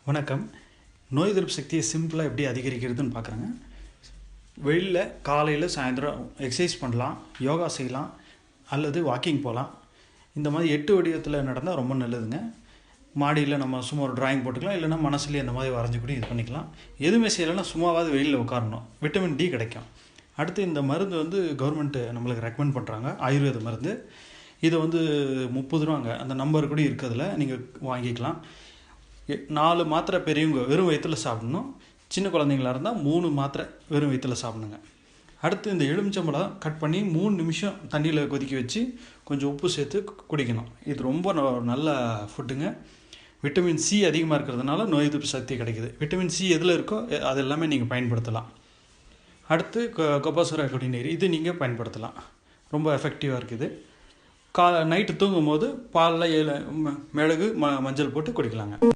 வணக்கம். நோய் எதிர்ப்பு சக்தியை சிம்பிளாக எப்படி அதிகரிக்கிறதுன்னு பார்க்குறேங்க. வெளியில் காலையில் சாயந்தரம் எக்ஸசைஸ் பண்ணலாம், யோகா செய்யலாம், அல்லது வாக்கிங் போகலாம். இந்த மாதிரி 8 வடிவத்தில் நடந்தால் ரொம்ப நல்லதுங்க. மாடியில் நம்ம சும்மா ஒரு ட்ராயிங் போட்டுக்கலாம், இல்லைன்னா மனசுலேயே இந்த மாதிரி வரைஞ்சி கூட இது பண்ணிக்கலாம். எதுவுமே செய்யலைன்னா சும்மாவாவது வெளியில் உட்காரணும், விட்டமின் டி கிடைக்கும். அடுத்து இந்த மருந்து கவர்மெண்ட்டு நம்மளுக்கு ரெக்கமெண்ட் பண்ணுறாங்க, ஆயுர்வேத மருந்து. இது 30 ரூபாங்க. அந்த நம்பர் கூட இருக்கிறதுல நீங்கள் வாங்கிக்கலாம். 4 மாத்திரை பெரியவங்க வெறும் வயிற்றில் சாப்பிடணும். சின்ன குழந்தைங்களா இருந்தால் 3 மாத்திரை வெறும் வயிற்றில் சாப்பிடுங்க. அடுத்து இந்த எலுமிச்சம்பழம் கட் பண்ணி 3 நிமிஷம் தண்ணியில் கொதிக்க வச்சு கொஞ்சம் உப்பு சேர்த்து குடிக்கணும். இது ரொம்ப நல்ல ஃபுட்டுங்க. விட்டமின் சி அதிகமாக இருக்கிறதுனால நோய் எதிர்ப்பு சக்தி கிடைக்குது. விட்டமின் சி எதில் இருக்கோ அது எல்லாமே நீங்கள் பயன்படுத்தலாம். அடுத்து கபாசுர குடிநீர், இது நீங்கள் பயன்படுத்தலாம். ரொம்ப எஃபெக்டிவாக இருக்குது. நைட்டு தூங்கும் போது பாலில் மிளகு மஞ்சள் போட்டு குடிக்கலாங்க.